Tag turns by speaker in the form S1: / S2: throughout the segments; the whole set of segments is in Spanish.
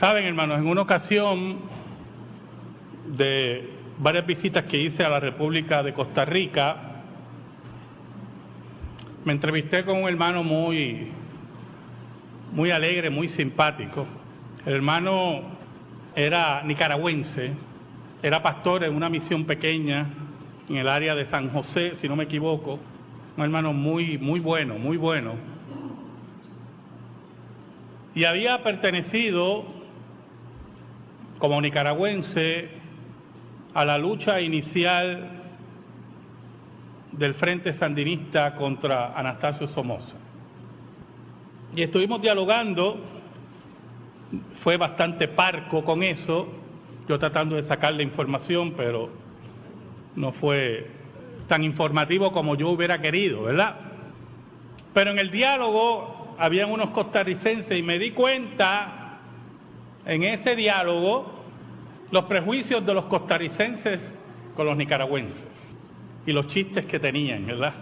S1: Saben, hermanos, en una ocasión de varias visitas que hice a la República de Costa Rica, me entrevisté con un hermano muy alegre, muy simpático. El hermano era nicaragüense, era pastor en una misión pequeña en el área de San José, si no me equivoco. Un hermano muy bueno, muy bueno. Y había pertenecido como nicaragüense a la lucha inicial del Frente Sandinista contra Anastasio Somoza. Y estuvimos dialogando, fue bastante parco con eso, yo tratando de sacarle información, pero no fue tan informativo como yo hubiera querido, ¿verdad? Pero en el diálogo habían unos costarricenses y me di cuenta en ese diálogo los prejuicios de los costarricenses con los nicaragüenses y los chistes que tenían, ¿verdad?,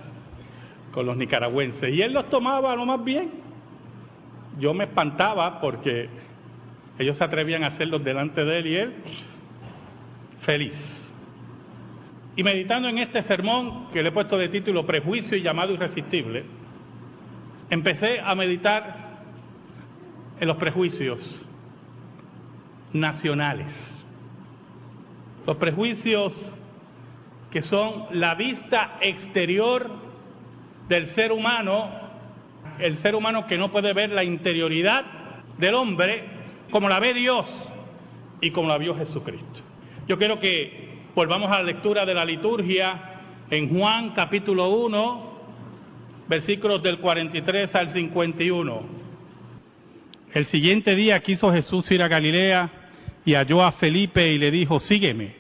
S1: con los nicaragüenses. Y él los tomaba lo más bien. Yo me espantaba porque ellos se atrevían a hacerlos delante de él y él feliz. Y meditando en este sermón que le he puesto de título Prejuicio y llamado irresistible, empecé a meditar en los prejuicios nacionales. Los prejuicios que son la vista exterior del ser humano, el ser humano que no puede ver la interioridad del hombre como la ve Dios y como la vio Jesucristo. Yo quiero que volvamos a la lectura de la liturgia en Juan capítulo 1, versículos del 43 al 51. El siguiente día quiso Jesús ir a Galilea y halló a Felipe y le dijo: sígueme.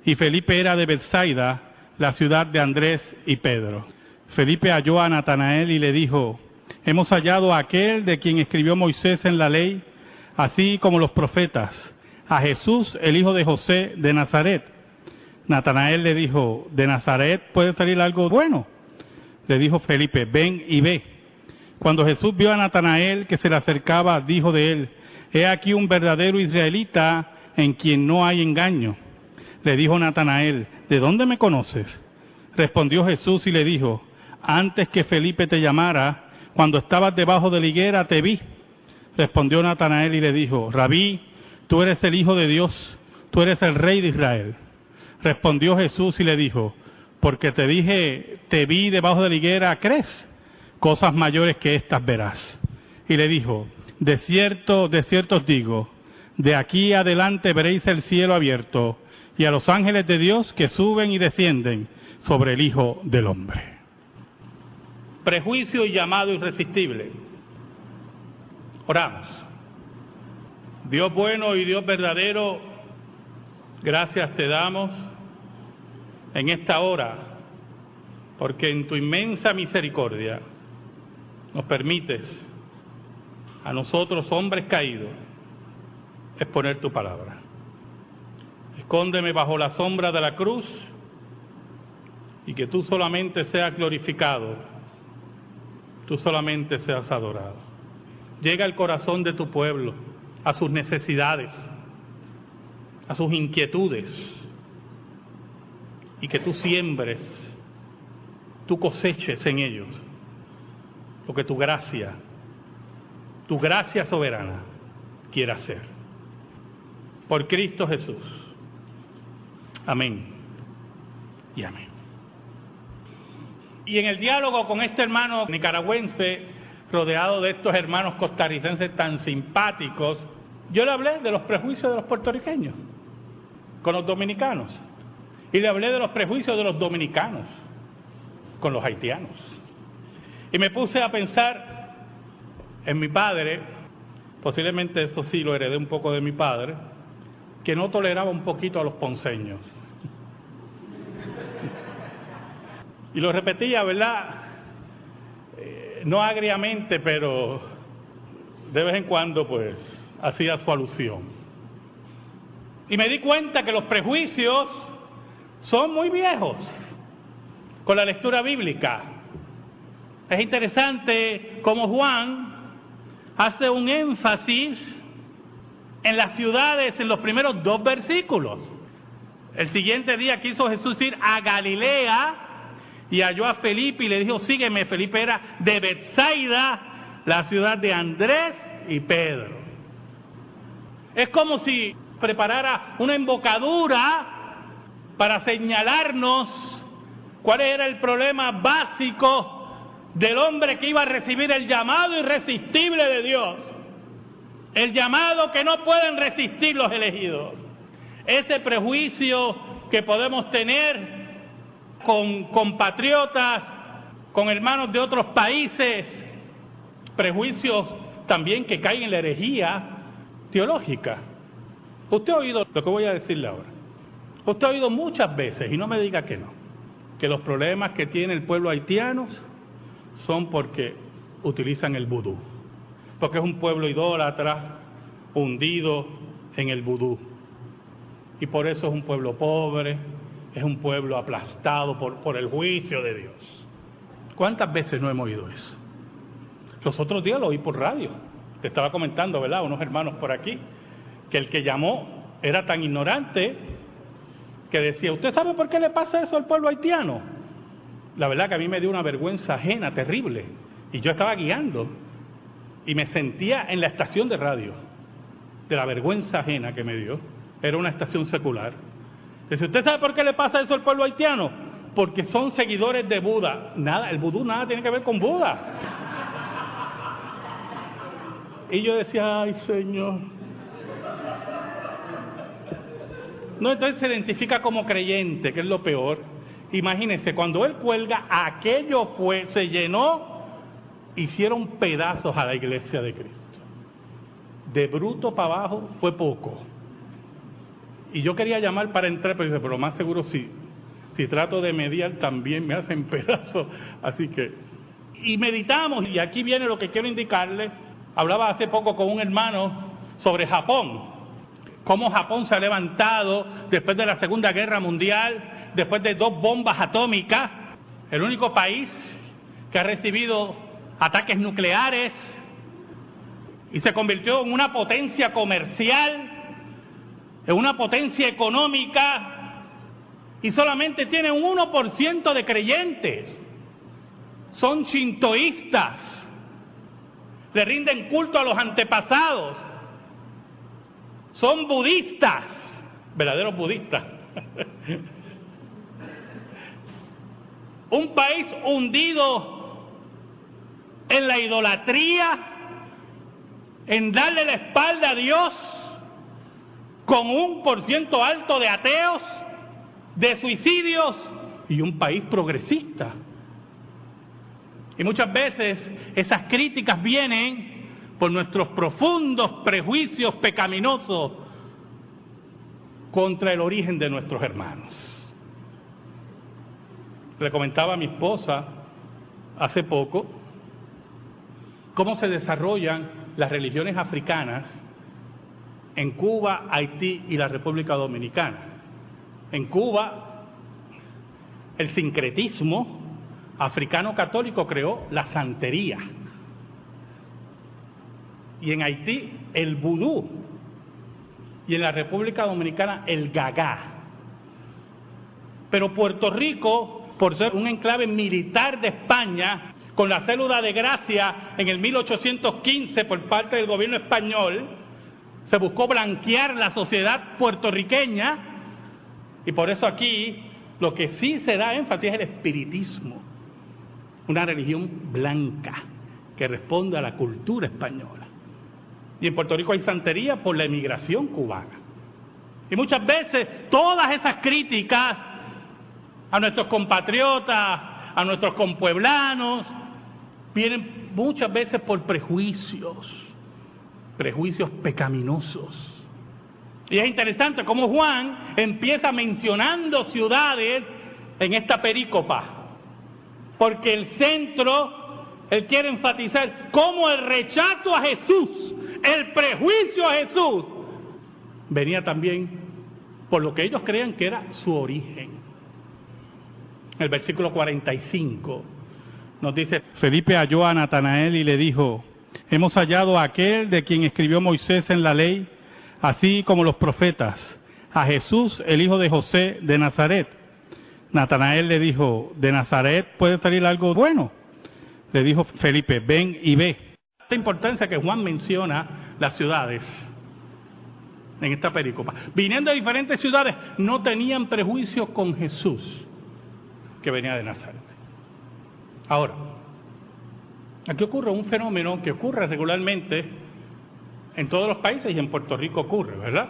S1: Y Felipe era de Betsaida, la ciudad de Andrés y Pedro. Felipe halló a Natanael y le dijo: hemos hallado a aquel de quien escribió Moisés en la ley, así como los profetas, a Jesús, el hijo de José de Nazaret. Natanael le dijo: ¿de Nazaret puede salir algo bueno? Le dijo Felipe: ven y ve. Cuando Jesús vio a Natanael que se le acercaba, dijo de él: he aquí un verdadero israelita en quien no hay engaño. Le dijo Natanael: ¿de dónde me conoces? Respondió Jesús y le dijo: antes que Felipe te llamara, cuando estabas debajo de la higuera, te vi. Respondió Natanael y le dijo: Rabí, tú eres el Hijo de Dios, tú eres el Rey de Israel. Respondió Jesús y le dijo: porque te dije, te vi debajo de la higuera, ¿crees? Cosas mayores que estas verás. Y le dijo: de cierto os digo, de aquí adelante veréis el cielo abierto y a los ángeles de Dios que suben y descienden sobre el Hijo del Hombre. Prejuicio y llamado irresistible. Oramos. Dios bueno y Dios verdadero, gracias te damos en esta hora, porque en tu inmensa misericordia nos permites a nosotros, hombres caídos, exponer tu palabra. Escóndeme bajo la sombra de la cruz y que tú solamente seas glorificado, tú solamente seas adorado. Llega al corazón de tu pueblo, a sus necesidades, a sus inquietudes, y que tú siembres, tú coseches en ellos lo que tu gracia soberana quiera hacer. Por Cristo Jesús. Amén y amén. Y en el diálogo con este hermano nicaragüense, rodeado de estos hermanos costarricenses tan simpáticos, yo le hablé de los prejuicios de los puertorriqueños con los dominicanos. Y le hablé de los prejuicios de los dominicanos con los haitianos. Y me puse a pensar en mi padre, posiblemente eso sí lo heredé un poco de mi padre, que no toleraba un poquito a los ponceños. Y lo repetía, ¿verdad? No agriamente, pero de vez en cuando pues hacía su alusión. Y me di cuenta que los prejuicios son muy viejos con la lectura bíblica. Es interesante cómo Juan hace un énfasis en las ciudades en los primeros 2 versículos. El siguiente día quiso Jesús ir a Galilea y halló a Felipe y le dijo, sígueme. Felipe era de Betsaida, la ciudad de Andrés y Pedro. Es como si preparara una embocadura para señalarnos cuál era el problema básico del hombre que iba a recibir el llamado irresistible de Dios. El llamado que no pueden resistir los elegidos. Ese prejuicio que podemos tener con compatriotas, con hermanos de otros países, prejuicios también que caen en la herejía teológica. Usted ha oído lo que voy a decirle ahora. Usted ha oído muchas veces, y no me diga que no, que los problemas que tiene el pueblo haitiano son porque utilizan el vudú. Porque es un pueblo idólatra, hundido en el vudú. Y por eso es un pueblo pobre, es un pueblo aplastado por el juicio de Dios. ¿Cuántas veces no hemos oído eso? Los otros días lo oí por radio. Te estaba comentando, ¿verdad? Unos hermanos por aquí, que el que llamó era tan ignorante que decía, ¿usted sabe por qué le pasa eso al pueblo haitiano? La verdad que a mí me dio una vergüenza ajena, terrible. Y yo estaba guiando y me sentía en la estación de radio, de la vergüenza ajena que me dio. Era una estación secular. Dice, ¿usted sabe por qué le pasa eso al pueblo haitiano? Porque son seguidores de Buda. Nada, el vudú nada tiene que ver con Buda. Y yo decía, ay Señor. No, entonces se identifica como creyente, que es lo peor. Imagínense, cuando él cuelga, aquello se llenó, hicieron pedazos a la iglesia de Cristo. De bruto para abajo fue poco. Y yo quería llamar para entrar, pero dice, pero más seguro si trato de mediar también me hacen pedazos. Así que, y meditamos, y aquí viene lo que quiero indicarle. Hablaba hace poco con un hermano sobre Japón, cómo Japón se ha levantado después de la Segunda Guerra Mundial, después de 2 bombas atómicas, el único país que ha recibido ataques nucleares y se convirtió en una potencia comercial, en una potencia económica, y solamente tiene un 1% de creyentes. Son shintoístas, le rinden culto a los antepasados, son budistas, verdaderos budistas. Un país hundido en la idolatría, en darle la espalda a Dios, con un % alto de ateos, de suicidios, y un país progresista. Y muchas veces esas críticas vienen por nuestros profundos prejuicios pecaminosos contra el origen de nuestros hermanos. Le comentaba a mi esposa hace poco cómo se desarrollan las religiones africanas en Cuba, Haití y la República Dominicana. En Cuba, el sincretismo africano católico creó la santería. Y en Haití, el vudú. Y en la República Dominicana, el gagá. Pero Puerto Rico, por ser un enclave militar de España, con la célula de gracia en el 1815 por parte del gobierno español, se buscó blanquear la sociedad puertorriqueña, y por eso aquí lo que sí se da énfasis es el espiritismo, una religión blanca que responde a la cultura española. Y en Puerto Rico hay santería por la emigración cubana. Y muchas veces todas esas críticas a nuestros compatriotas, a nuestros compueblanos, vienen muchas veces por prejuicios pecaminosos. Y es interesante cómo Juan empieza mencionando ciudades en esta perícopa, porque el centro, él quiere enfatizar cómo el rechazo a Jesús, el prejuicio a Jesús, venía también por lo que ellos creían que era su origen. El versículo 45 nos dice, Felipe halló a Natanael y le dijo, hemos hallado a aquel de quien escribió Moisés en la ley, así como los profetas, a Jesús, el hijo de José de Nazaret. Natanael le dijo, ¿de Nazaret puede salir algo bueno? Le dijo Felipe, ven y ve. La importancia que Juan menciona las ciudades en esta pericopa. Viniendo de diferentes ciudades, no tenían prejuicios con Jesús, que venía de Nazaret. Ahora, aquí ocurre un fenómeno que ocurre regularmente en todos los países y en Puerto Rico ocurre, ¿verdad?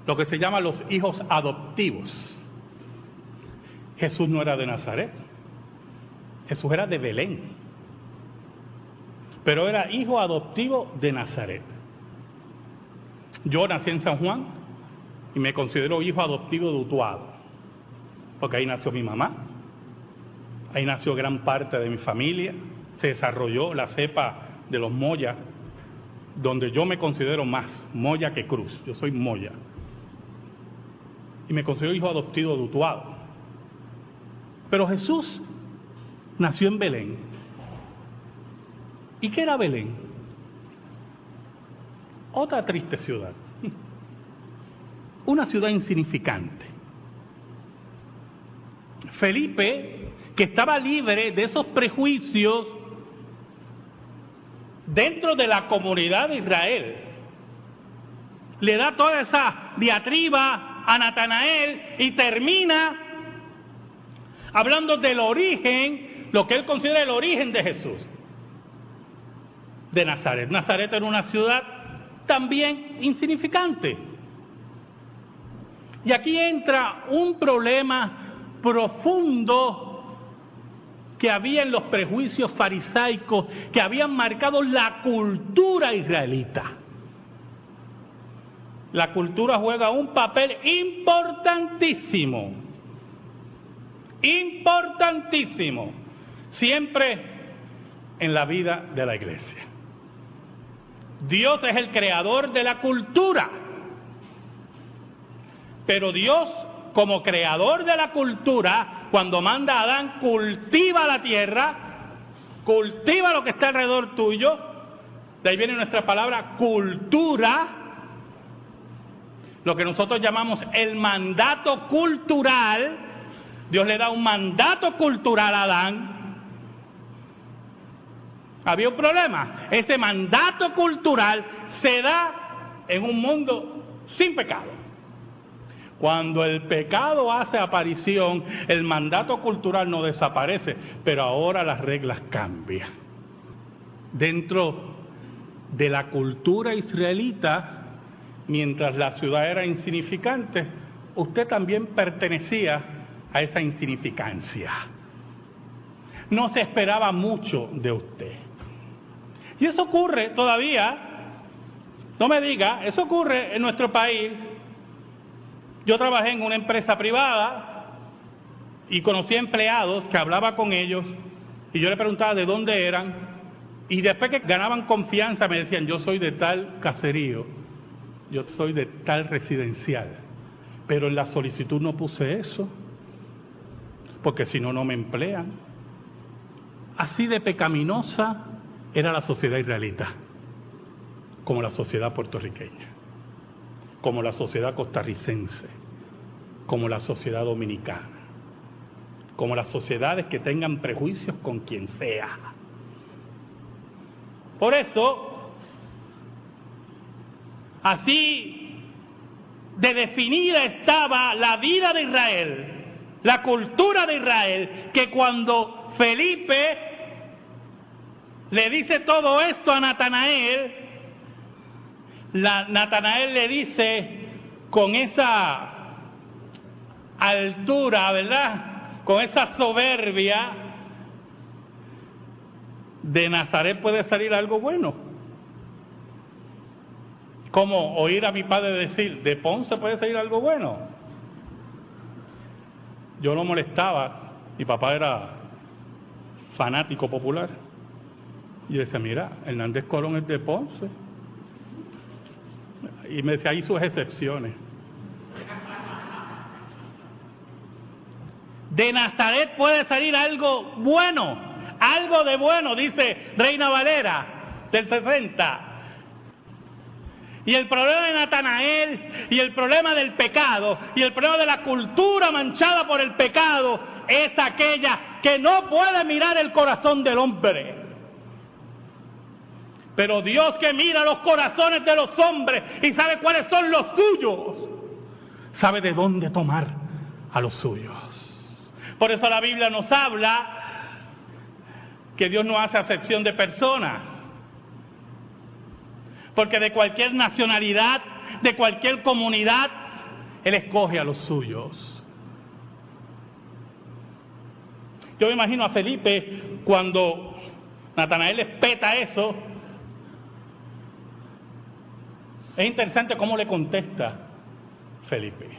S1: Lo que se llama los hijos adoptivos. Jesús no era de Nazaret, Jesús era de Belén, pero era hijo adoptivo de Nazaret. Yo nací en San Juan y me considero hijo adoptivo de Utuado, porque ahí nació mi mamá, ahí nació gran parte de mi familia, se desarrolló la cepa de los Moya, donde yo me considero más Moya que Cruz, yo soy Moya, y me considero hijo adoptivo de Utuado. Pero Jesús nació en Belén. ¿Y qué era Belén? Otra triste ciudad. Una ciudad insignificante. Felipe, que estaba libre de esos prejuicios dentro de la comunidad de Israel, le da toda esa diatriba a Natanael y termina hablando del origen, lo que él considera el origen de Jesús, de Nazaret. Nazaret era una ciudad también insignificante. Y aquí entra un problema profundo que había en los prejuicios farisaicos que habían marcado la cultura israelita. La cultura juega un papel importantísimo, siempre en la vida de la iglesia. Dios es el creador de la cultura, pero Dios, como creador de la cultura, cuando manda a Adán, cultiva la tierra, cultiva lo que está alrededor tuyo. De ahí viene nuestra palabra cultura, lo que nosotros llamamos el mandato cultural. Dios le da un mandato cultural a Adán. Había un problema. Ese mandato cultural se da en un mundo sin pecado. Cuando el pecado hace aparición, el mandato cultural no desaparece, pero ahora las reglas cambian. Dentro de la cultura israelita, mientras la ciudad era insignificante, usted también pertenecía a esa insignificancia. No se esperaba mucho de usted. Y eso ocurre todavía, no me diga, eso ocurre en nuestro país. Yo trabajé en una empresa privada y conocí empleados que hablaba con ellos y yo le preguntaba de dónde eran y después que ganaban confianza me decían, yo soy de tal caserío, yo soy de tal residencial, pero en la solicitud no puse eso, porque si no, no me emplean. Así de pecaminosa era la sociedad israelita, como la sociedad puertorriqueña, como la sociedad costarricense, como la sociedad dominicana, como las sociedades que tengan prejuicios con quien sea. Por eso, así de definida estaba la vida de Israel, la cultura de Israel, que cuando Felipe le dice todo esto a Natanael, Natanael le dice con esa altura, ¿verdad?, con esa soberbia, de Nazaret puede salir algo bueno. Como oír a mi padre decir, de Ponce puede salir algo bueno. Yo lo molestaba, mi papá era fanático popular. Y yo decía, mira, Hernández Colón es de Ponce. Y me decía, hay sus excepciones. De Nazaret puede salir algo bueno, algo de bueno, dice Reina Valera del 60. Y el problema de Natanael, y el problema del pecado, y el problema de la cultura manchada por el pecado, es aquella que no puede mirar el corazón del hombre. Pero Dios, que mira los corazones de los hombres y sabe cuáles son los suyos, sabe de dónde tomar a los suyos. Por eso la Biblia nos habla que Dios no hace acepción de personas. Porque de cualquier nacionalidad, de cualquier comunidad, Él escoge a los suyos. Yo me imagino a Felipe cuando Natanael le espeta eso. Es interesante cómo le contesta Felipe.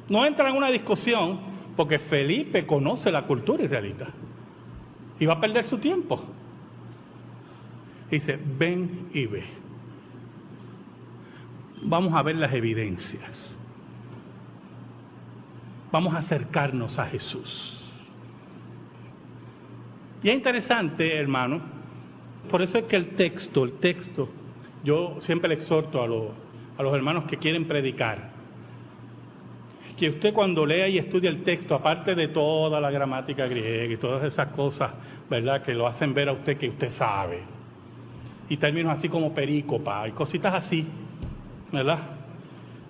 S1: No entra en una discusión porque Felipe conoce la cultura israelita y va a perder su tiempo. Dice, ven y ve. Vamos a ver las evidencias. Vamos a acercarnos a Jesús. Y es interesante, hermano, por eso es que el texto, yo siempre le exhorto a los hermanos que quieren predicar, que usted cuando lea y estudia el texto, aparte de toda la gramática griega y todas esas cosas, ¿verdad?, que lo hacen ver a usted que usted sabe, y términos así como perícopa y cositas así, ¿verdad?,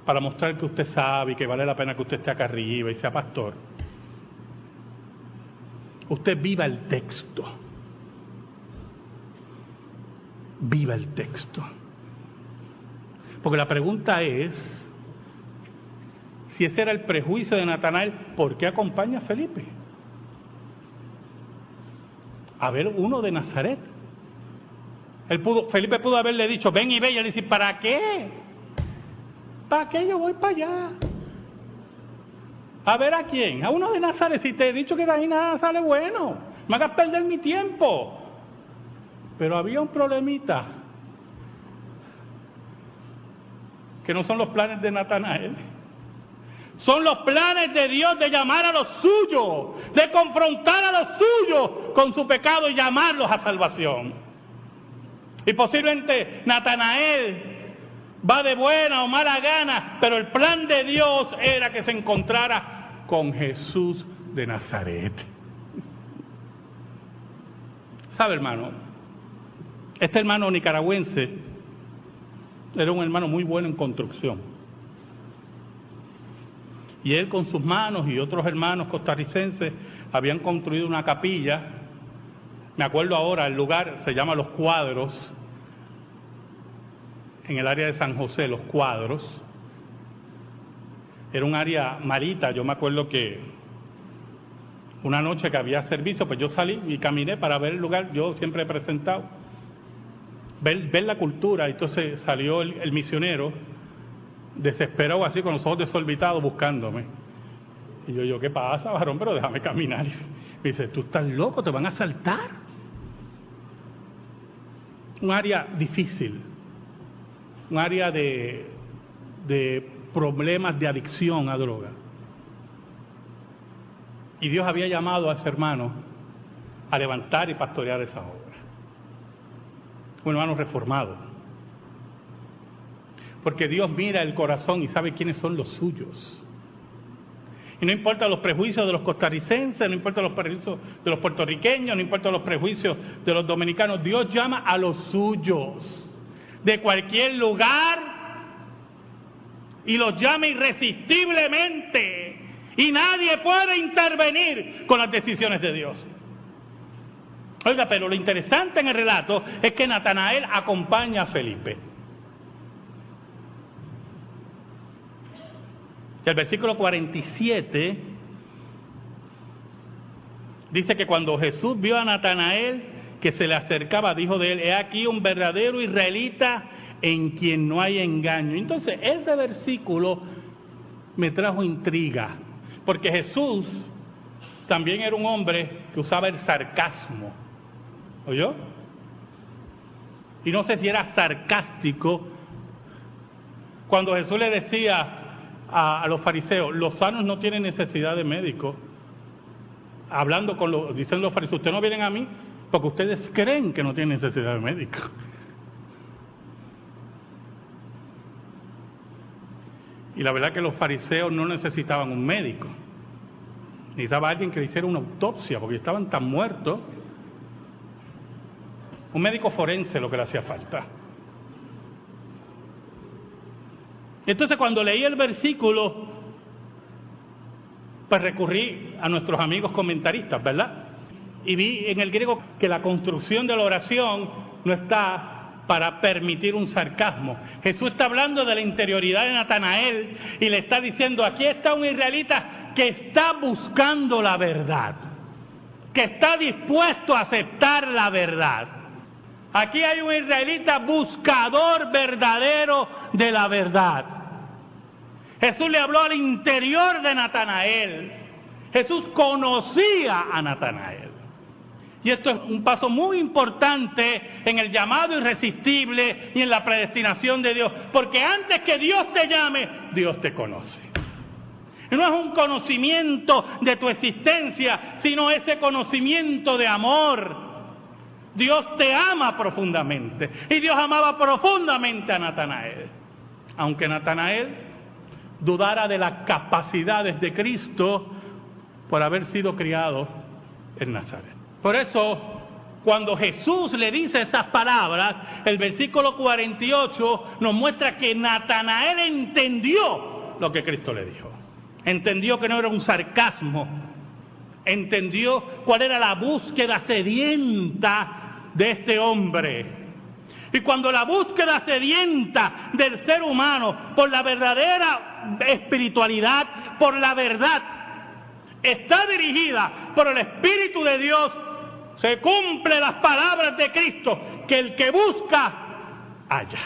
S1: para mostrar que usted sabe y que vale la pena que usted esté acá arriba y sea pastor. Usted viva el texto. Viva el texto. Porque la pregunta es, si ese era el prejuicio de Natanael, ¿por qué acompaña a Felipe? A ver, uno de Nazaret. Felipe pudo haberle dicho, ven y ve, y él dice, ¿para qué? ¿Para qué yo voy para allá? ¿A ver a quién? A uno de Nazaret. Si te he dicho que de ahí nada sale bueno, me hagas perder mi tiempo. Pero había un problemita, que no son los planes de Natanael. Son los planes de Dios de llamar a los suyos, de confrontar a los suyos con su pecado y llamarlos a salvación. Y posiblemente Natanael va de buena o mala gana, pero el plan de Dios era que se encontrara con Jesús de Nazaret. ¿Sabe, hermano? Este hermano nicaragüense era un hermano muy bueno en construcción. Y él con sus manos y otros hermanos costarricenses habían construido una capilla. Me acuerdo ahora, el lugar se llama Los Cuadros, en el área de San José, Los Cuadros. Era un área marita. Yo me acuerdo que una noche que había servicio, pues yo salí y caminé para ver el lugar. Yo siempre he presentado, ver la cultura. Entonces salió el misionero, desesperado así, con los ojos desorbitados, buscándome. Y yo, ¿qué pasa, varón? Pero déjame caminar. Y dice, ¿tú estás loco? ¿Te van a asaltar? Un área difícil. Un área de problemas de adicción a droga. Y Dios había llamado a ese hermano a levantar y pastorear esa obra. Un hermano reformado. Porque Dios mira el corazón y sabe quiénes son los suyos. Y no importa los prejuicios de los costarricenses, no importa los prejuicios de los puertorriqueños, no importa los prejuicios de los dominicanos, Dios llama a los suyos de cualquier lugar y los llama irresistiblemente, y nadie puede intervenir con las decisiones de Dios. Oiga, pero lo interesante en el relato es que Natanael acompaña a Felipe. El versículo 47 dice que cuando Jesús vio a Natanael que se le acercaba, dijo de él, he aquí un verdadero israelita en quien no hay engaño. Entonces ese versículo me trajo intriga, porque Jesús también era un hombre que usaba el sarcasmo, ¿oyó? Y no sé si era sarcástico cuando Jesús le decía a los fariseos, los sanos no tienen necesidad de médico, diciendo los fariseos, ustedes no vienen a mí porque ustedes creen que no tienen necesidad de médico. Y la verdad que los fariseos no necesitaban un médico. Necesitaba alguien que le hiciera una autopsia, porque estaban tan muertos. Un médico forense lo que le hacía falta. Entonces, cuando leí el versículo, pues recurrí a nuestros amigos comentaristas, ¿verdad? Y vi en el griego que la construcción de la oración no está para permitir un sarcasmo. Jesús está hablando de la interioridad de Natanael y le está diciendo, aquí está un israelita que está buscando la verdad, que está dispuesto a aceptar la verdad. Aquí hay un israelita buscador verdadero de la verdad. Jesús le habló al interior de Natanael. Jesús conocía a Natanael. Y esto es un paso muy importante en el llamado irresistible y en la predestinación de Dios. Porque antes que Dios te llame, Dios te conoce. Y no es un conocimiento de tu existencia, sino ese conocimiento de amor. Dios te ama profundamente. Y Dios amaba profundamente a Natanael. Aunque Natanael dudara de las capacidades de Cristo por haber sido criado en Nazaret. Por eso, cuando Jesús le dice esas palabras, el versículo 48 nos muestra que Natanael entendió lo que Cristo le dijo. Entendió que no era un sarcasmo. Entendió cuál era la búsqueda sedienta de este hombre. Y cuando la búsqueda sedienta del ser humano por la verdadera espiritualidad, por la verdad, está dirigida por el Espíritu de Dios, se cumplen las palabras de Cristo, que el que busca, halla.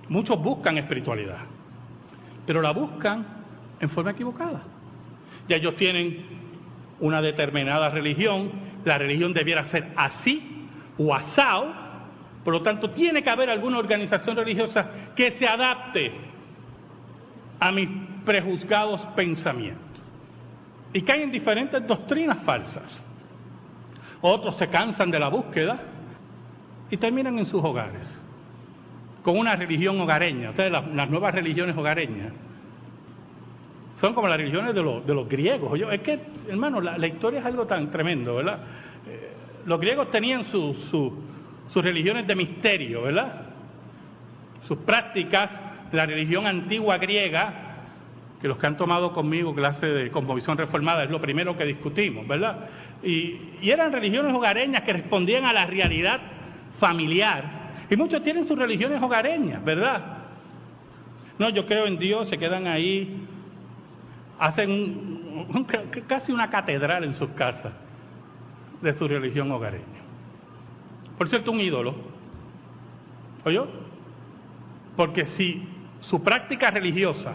S1: Muchos buscan espiritualidad, pero la buscan en forma equivocada. Ya ellos tienen una determinada religión, la religión debiera ser así o asao, por lo tanto tiene que haber alguna organización religiosa que se adapte a mis prejuzgados pensamientos. Y caen en diferentes doctrinas falsas. Otros se cansan de la búsqueda y terminan en sus hogares, con una religión hogareña. Ustedes, las nuevas religiones hogareñas son como las religiones de los griegos. Es que, hermano, la historia es algo tan tremendo, ¿verdad? Los griegos tenían sus religiones de misterio, ¿verdad? Sus prácticas, la religión antigua griega, que los que han tomado conmigo clase de cosmovisión reformada es lo primero que discutimos, ¿verdad? Y eran religiones hogareñas que respondían a la realidad familiar. Y muchos tienen sus religiones hogareñas, ¿verdad? No, yo creo en Dios, se quedan ahí, hacen casi una catedral en sus casas de su religión hogareña. Por cierto, un ídolo. ¿Oyó? Porque si su práctica religiosa,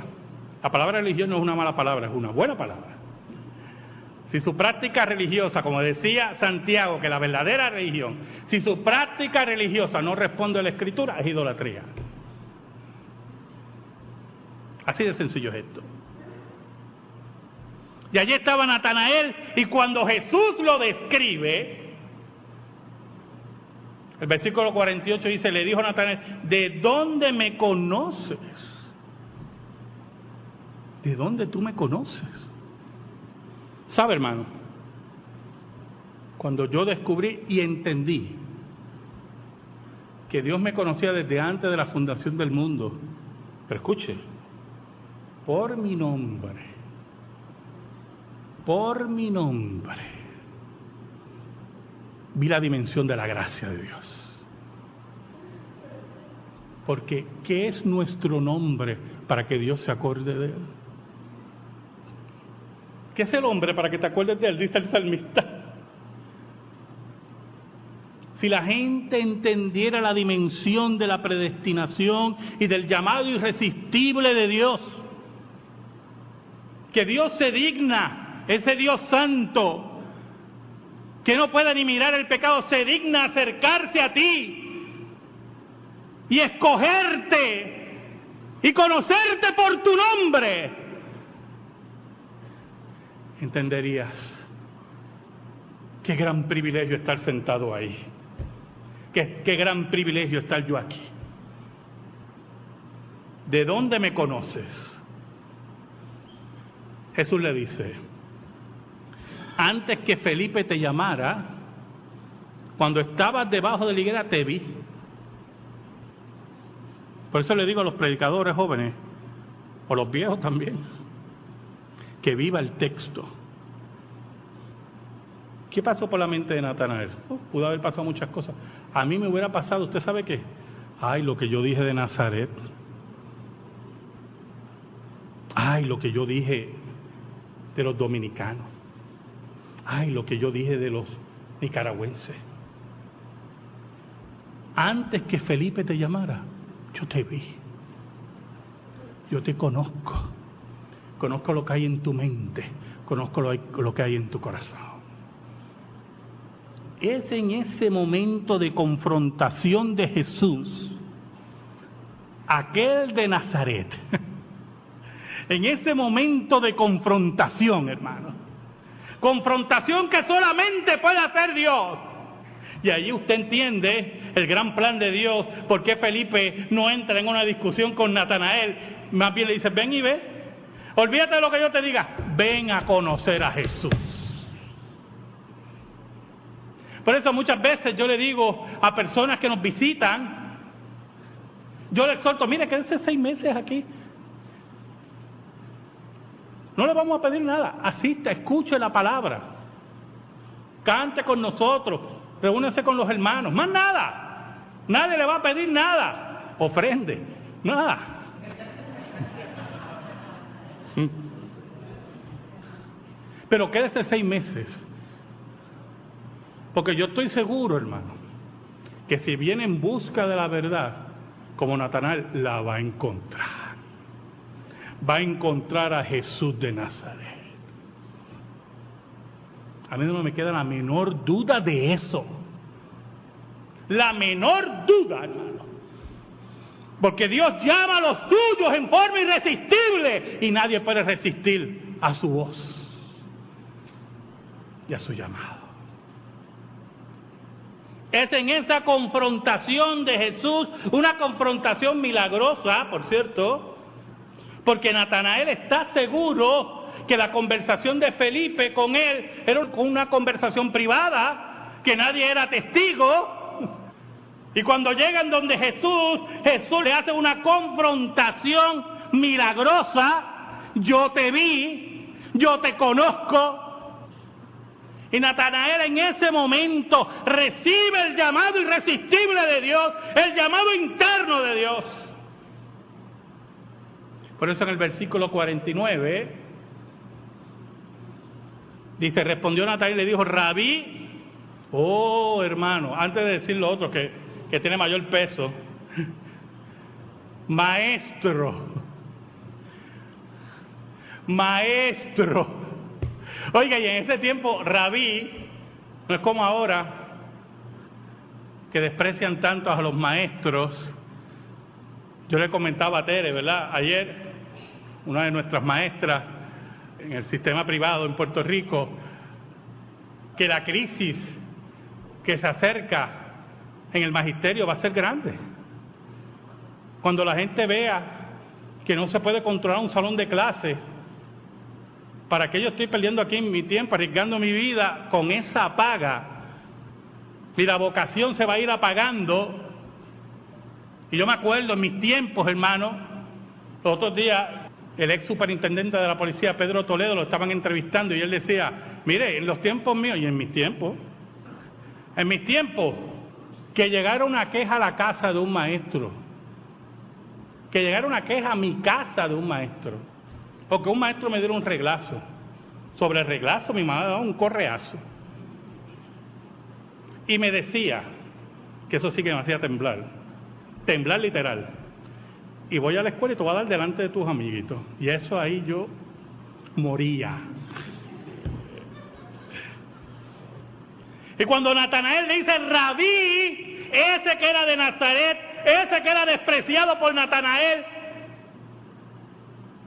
S1: la palabra religión no es una mala palabra, es una buena palabra. Si su práctica religiosa, como decía Santiago, que la verdadera religión, si su práctica religiosa no responde a la Escritura, es idolatría. Así de sencillo es esto. Y allí estaba Natanael, y cuando Jesús lo describe, el versículo 48 dice, le dijo a Natanael, ¿de dónde me conoces? ¿De dónde tú me conoces? ¿Sabe, hermano? Cuando yo descubrí y entendí que Dios me conocía desde antes de la fundación del mundo, pero escuche, por mi nombre, vi la dimensión de la gracia de Dios. Porque, ¿qué es nuestro nombre para que Dios se acuerde de él? ¿Qué es el hombre para que te acuerdes de él? Dice el salmista. Si la gente entendiera la dimensión de la predestinación y del llamado irresistible de Dios, que Dios se digna, ese Dios santo, que no puede ni mirar el pecado, se digna acercarse a ti y escogerte y conocerte por tu nombre, entenderías qué gran privilegio estar sentado ahí, qué gran privilegio estar yo aquí. ¿de dónde me conoces? Jesús le dice, antes que Felipe te llamara, cuando estabas debajo de la higuera te vi. Por eso le digo a los predicadores jóvenes, o los viejos también, que viva el texto. ¿Qué pasó por la mente de Natanael? Pudo haber pasado muchas cosas. A mí me hubiera pasado, ¿usted sabe qué? Ay, lo que yo dije de Nazaret. Ay, lo que yo dije de los dominicanos. Ay, lo que yo dije de los nicaragüenses. Antes que Felipe te llamara, yo te vi. Yo te conozco. Conozco lo que hay en tu mente. Conozco lo que hay en tu corazón. Es en ese momento de confrontación de Jesús, aquel de Nazaret, en ese momento de confrontación, hermano, confrontación que solamente puede hacer Dios. Y allí usted entiende el gran plan de Dios, por qué Felipe no entra en una discusión con Natanael, más bien le dice, ven y ve, olvídate de lo que yo te diga, ven a conocer a Jesús. Por eso muchas veces yo le digo a personas que nos visitan, yo les exhorto, mire, quédese 6 meses aquí. No le vamos a pedir nada, asista, escuche la palabra, cante con nosotros, reúnese con los hermanos, más nada, nadie le va a pedir nada, ofrende, nada. Pero quédese 6 meses. Porque yo estoy seguro, hermano, que si viene en busca de la verdad, como Natanael, la va a encontrar. Va a encontrar a Jesús de Nazaret. A mí no me queda la menor duda de eso. La menor duda, hermano. Porque Dios llama a los suyos en forma irresistible y nadie puede resistir a su voz y a su llamado. Es en esa confrontación de Jesús, una confrontación milagrosa, por cierto, porque Natanael está seguro que la conversación de Felipe con él era una conversación privada, que nadie era testigo. Y cuando llegan donde Jesús le hace una confrontación milagrosa, yo te vi, yo te conozco. Y Natanael en ese momento recibe el llamado irresistible de Dios, el llamado interno de Dios. Por eso en el versículo 49 dice, respondió Natanael y le dijo, Rabí, oh hermano, antes de decir lo otro que tiene mayor peso, maestro. Oiga, y en ese tiempo, rabí, no es como ahora, que desprecian tanto a los maestros. Yo le comentaba a Tere, ¿verdad? Ayer, una de nuestras maestras en el sistema privado en Puerto Rico, que la crisis que se acerca en el magisterio va a ser grande. Cuando la gente vea que no se puede controlar un salón de clase, ¿para qué yo estoy perdiendo aquí mi tiempo, arriesgando mi vida con esa paga? Y la vocación se va a ir apagando. Y yo me acuerdo en mis tiempos, hermano, los otros días, el ex superintendente de la policía, Pedro Toledo, lo estaban entrevistando y él decía, mire, en los tiempos míos, y en mis tiempos, que llegara una queja a la casa de un maestro, que llegara una queja a mi casa de un maestro, o que un maestro me diera un reglazo. Sobre el reglazo mi mamá daba un correazo. Y me decía, que eso sí que me hacía temblar literal. Y voy a la escuela y te voy a dar delante de tus amiguitos. Y eso ahí yo moría. Y cuando Natanael le dice, Rabí, ese que era de Nazaret, ese que era despreciado por Natanael,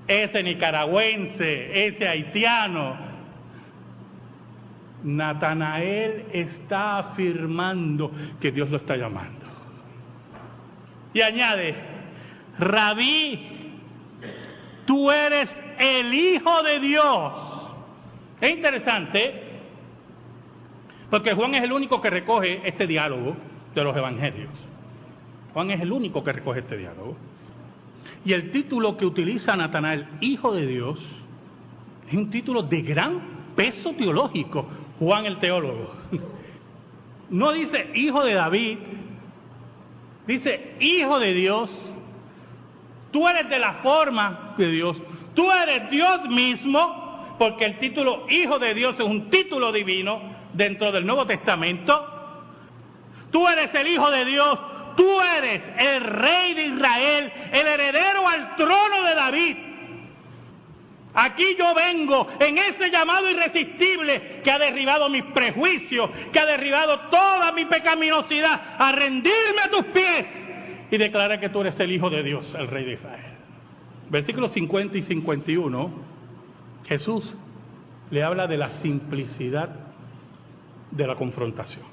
S1: ese nicaragüense, ese haitiano, Natanael está afirmando que Dios lo está llamando. Y añade, Rabí, tú eres el Hijo de Dios. Es interesante, porque Juan es el único que recoge este diálogo de los evangelios. Juan es el único que recoge este diálogo. Y el título que utiliza Natanael, Hijo de Dios, es un título de gran peso teológico. Juan el teólogo. No dice Hijo de David, dice Hijo de Dios. Tú eres de la forma de Dios. Tú eres Dios mismo, porque el título Hijo de Dios es un título divino dentro del Nuevo Testamento. Tú eres el Hijo de Dios. Tú eres el Rey de Israel, el heredero al trono de David. Aquí yo vengo en ese llamado irresistible que ha derribado mis prejuicios, que ha derribado toda mi pecaminosidad, a rendirme a tus pies y declarar que tú eres el Hijo de Dios, el Rey de Israel. Versículos 50 y 51, Jesús le habla de la simplicidad de la confrontación.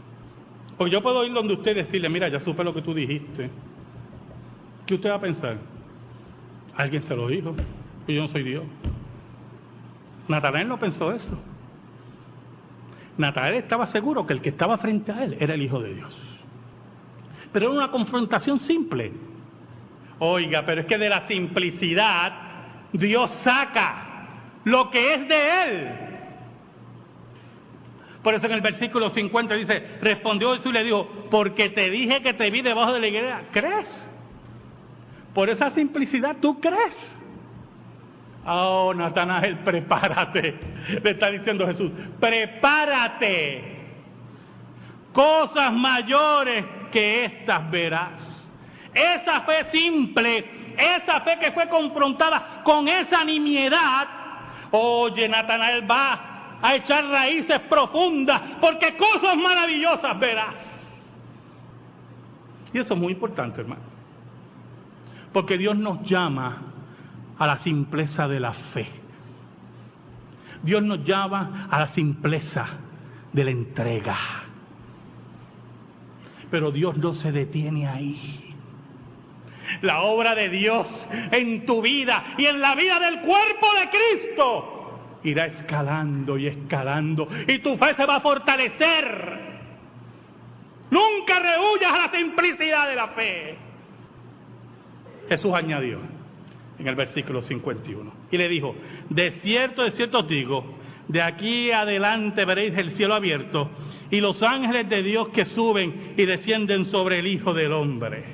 S1: Porque yo puedo ir donde usted y decirle, mira, ya supe lo que tú dijiste. ¿Qué usted va a pensar? Alguien se lo dijo, y yo no soy Dios. Natanael no pensó eso. Natanael estaba seguro que el que estaba frente a él era el Hijo de Dios. Pero era una confrontación simple. Oiga, pero es que de la simplicidad Dios saca lo que es de él. Por eso en el versículo 50 dice, respondió Jesús y le dijo, porque te dije que te vi debajo de la higuera. ¿Crees? Por esa simplicidad, ¿tú crees? Oh, Natanael, prepárate. Le está diciendo Jesús, prepárate. Cosas mayores que estas verás. Esa fe simple, esa fe que fue confrontada con esa nimiedad. Oye, Natanael, va a echar raíces profundas, porque cosas maravillosas verás. Y eso es muy importante, hermano, porque Dios nos llama a la simpleza de la fe. Dios nos llama a la simpleza de la entrega. Pero Dios no se detiene ahí. La obra de Dios en tu vida y en la vida del cuerpo de Cristo irá escalando y escalando, y tu fe se va a fortalecer. Nunca rehuyas a la simplicidad de la fe. Jesús añadió en el versículo 51, y le dijo, de cierto os digo, de aquí adelante veréis el cielo abierto, y los ángeles de Dios que suben y descienden sobre el Hijo del Hombre.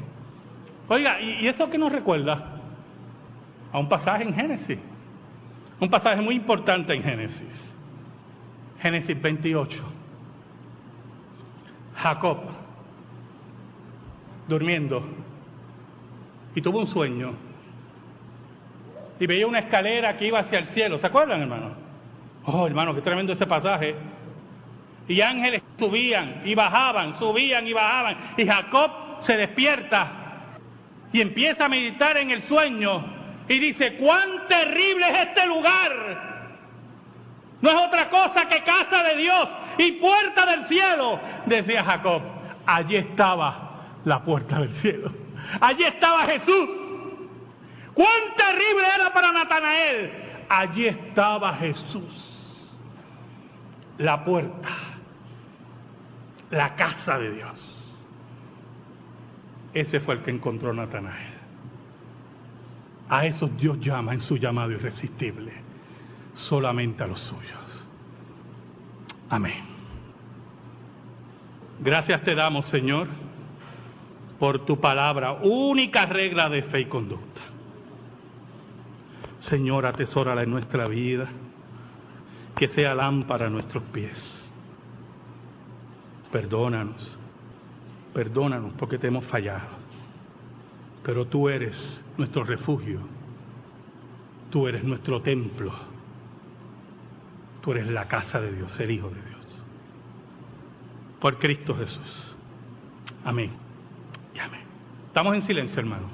S1: Oiga, ¿y eso qué nos recuerda? A un pasaje en Génesis. Un pasaje muy importante en Génesis. Génesis 28. Jacob, durmiendo, y tuvo un sueño. Y veía una escalera que iba hacia el cielo. ¿Se acuerdan, hermano? Oh, hermano, qué tremendo ese pasaje. Y ángeles subían y bajaban, subían y bajaban. Y Jacob se despierta y empieza a meditar en el sueño. Y dice, ¡cuán terrible es este lugar! No es otra cosa que casa de Dios y puerta del cielo. Decía Jacob, allí estaba la puerta del cielo. Allí estaba Jesús. ¡Cuán terrible era para Natanael! Allí estaba Jesús. La puerta. La casa de Dios. Ese fue el que encontró Natanael. A esos Dios llama en su llamado irresistible, solamente a los suyos. Amén. Gracias te damos, Señor, por tu palabra, única regla de fe y conducta. Señor, atesórala en nuestra vida, que sea lámpara a nuestros pies. Perdónanos porque te hemos fallado. Pero tú eres nuestro refugio, tú eres nuestro templo, tú eres la casa de Dios, el Hijo de Dios. Por Cristo Jesús. Amén y amén. Estamos en silencio, hermanos.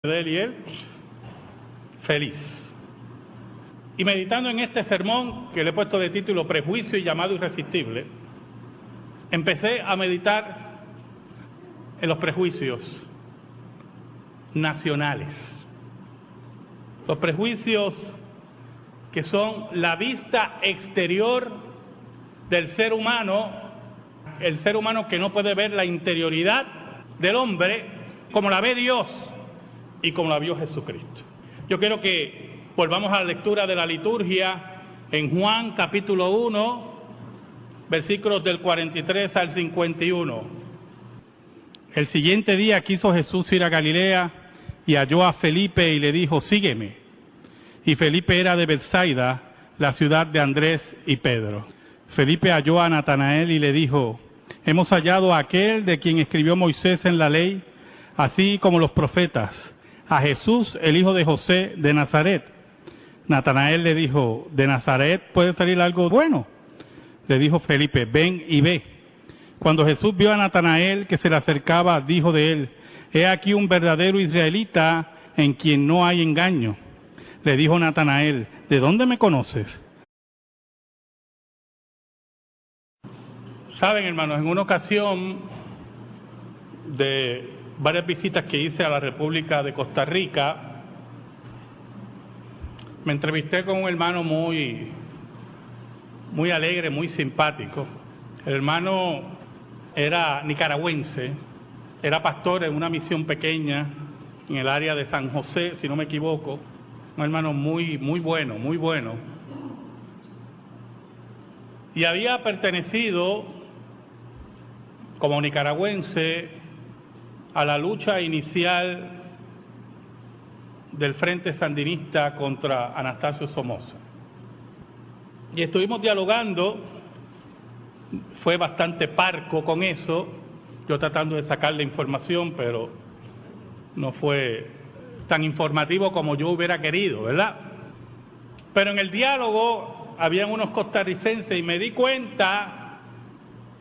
S1: De él y él feliz. Y meditando en este sermón, que le he puesto de título Prejuicio y llamado irresistible, empecé a meditar en los prejuicios nacionales. Los prejuicios que son la vista exterior del ser humano, el ser humano que no puede ver la interioridad del hombre como la ve Dios y como la vio Jesucristo. Yo quiero que volvamos a la lectura de la liturgia en Juan capítulo 1, versículos del 43 al 51. El siguiente día quiso Jesús ir a Galilea y halló a Felipe y le dijo, sígueme. Y Felipe era de Betsaida, la ciudad de Andrés y Pedro. Felipe halló a Natanael y le dijo, hemos hallado a aquel de quien escribió Moisés en la ley, así como los profetas, a Jesús, el hijo de José de Nazaret. Natanael le dijo, ¿de Nazaret puede salir algo bueno? Le dijo Felipe, ven y ve. Cuando Jesús vio a Natanael que se le acercaba, dijo de él, he aquí un verdadero israelita en quien no hay engaño. Le dijo Natanael, ¿de dónde me conoces? Saben, hermanos, en una ocasión de varias visitas que hice a la República de Costa Rica, me entrevisté con un hermano muy alegre, muy simpático. El hermano era nicaragüense, era pastor en una misión pequeña en el área de San José, si no me equivoco. Un hermano muy bueno, muy bueno. Y había pertenecido como nicaragüense a la lucha inicial del Frente Sandinista contra Anastasio Somoza. Y estuvimos dialogando, fue bastante parco con eso, yo tratando de sacarle información, pero no fue tan informativo como yo hubiera querido, ¿verdad? Pero en el diálogo habían unos costarricenses y me di cuenta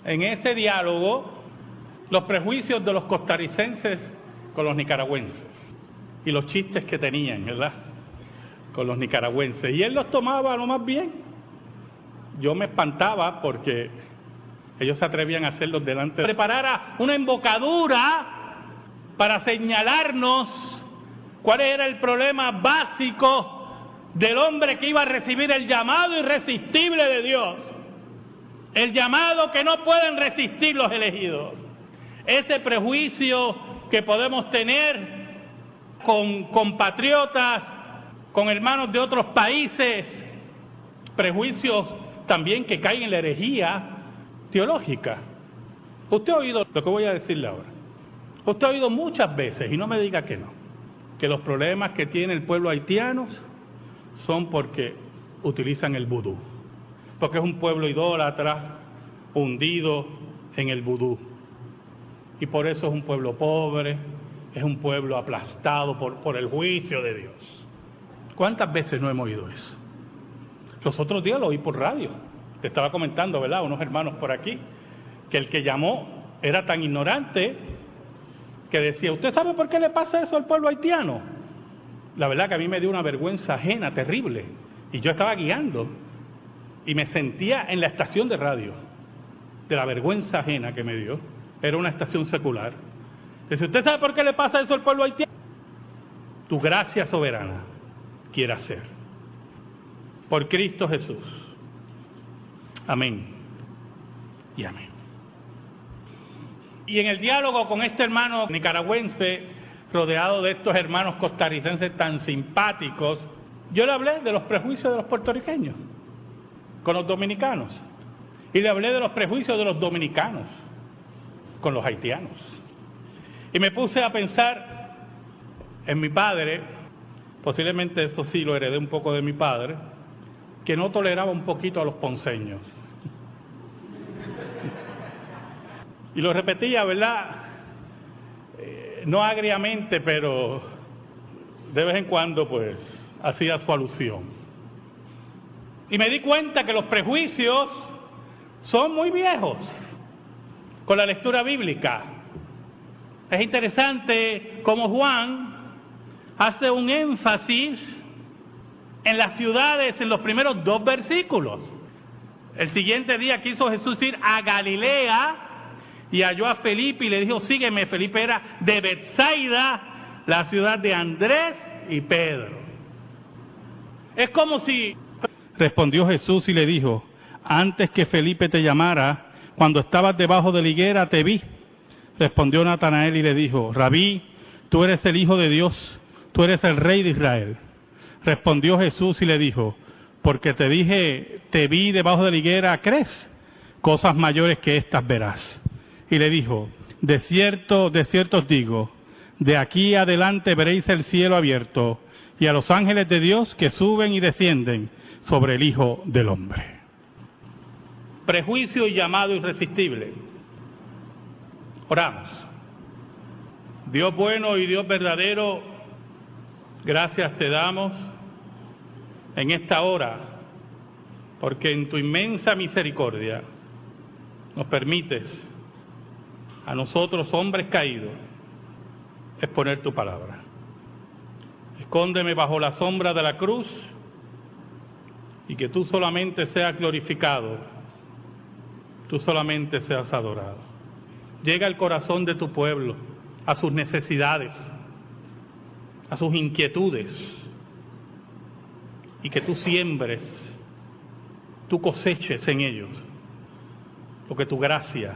S1: en ese diálogo los prejuicios de los costarricenses con los nicaragüenses y los chistes que tenían, ¿verdad?, con los nicaragüenses. Y él los tomaba lo más bien. Yo me espantaba porque ellos se atrevían a hacerlos delante. Preparara una embocadura para señalarnos cuál era el problema básico del hombre que iba a recibir el llamado irresistible de Dios. El llamado que no pueden resistir los elegidos. Ese prejuicio que podemos tener con compatriotas, con hermanos de otros países, prejuicios también que caen en la herejía teológica. Usted ha oído lo que voy a decirle ahora. Usted ha oído muchas veces, y no me diga que no, que los problemas que tiene el pueblo haitiano son porque utilizan el vudú, porque es un pueblo idólatra, hundido en el vudú, y por eso es un pueblo pobre, es un pueblo aplastado por el juicio de Dios. ¿Cuántas veces no hemos oído eso? Los otros días lo oí por radio, te estaba comentando, ¿verdad?, unos hermanos por aquí, que el que llamó era tan ignorante que decía, ¿usted sabe por qué le pasa eso al pueblo haitiano? La verdad que a mí me dio una vergüenza ajena, terrible. Y yo estaba guiando y me sentía en la estación de radio, de la vergüenza ajena que me dio. Era una estación secular. Dice, ¿usted sabe por qué le pasa eso al pueblo haitiano? Tu gracia soberana quiera hacer. Por Cristo Jesús. Amén. Y amén. Y en el diálogo con este hermano nicaragüense, rodeado de estos hermanos costarricenses tan simpáticos, yo le hablé de los prejuicios de los puertorriqueños con los dominicanos. Y le hablé de los prejuicios de los dominicanos con los haitianos. Y me puse a pensar en mi padre, posiblemente eso sí lo heredé un poco de mi padre, que no toleraba un poquito a los ponceños. Y lo repetía, ¿verdad? No agriamente, pero de vez en cuando, pues, hacía su alusión. Y me di cuenta que los prejuicios son muy viejos con la lectura bíblica. Es interesante cómo Juan hace un énfasis en las ciudades en los primeros 2 versículos. El siguiente día quiso Jesús ir a Galilea y halló a Felipe y le dijo, sígueme. Felipe era de Betsaida, la ciudad de Andrés y Pedro. Es como si... Respondió Jesús y le dijo, antes que Felipe te llamara, cuando estabas debajo de la higuera te vi. Respondió Natanael y le dijo, Rabí, tú eres el Hijo de Dios, tú eres el Rey de Israel. Respondió Jesús y le dijo, porque te dije, te vi debajo de la higuera, ¿crees? Cosas mayores que estas verás. Y le dijo, de cierto os digo, de aquí adelante veréis el cielo abierto y a los ángeles de Dios que suben y descienden sobre el Hijo del Hombre. Prejuicio y llamado irresistible. Oramos. Dios bueno y Dios verdadero, gracias te damos en esta hora, porque en tu inmensa misericordia nos permites a nosotros, hombres caídos, exponer tu palabra. Escóndeme bajo la sombra de la cruz y que tú solamente seas glorificado, tú solamente seas adorado. Llega al corazón de tu pueblo, a sus necesidades, a sus inquietudes, y que tú siembres, tú coseches en ellos lo que tu gracia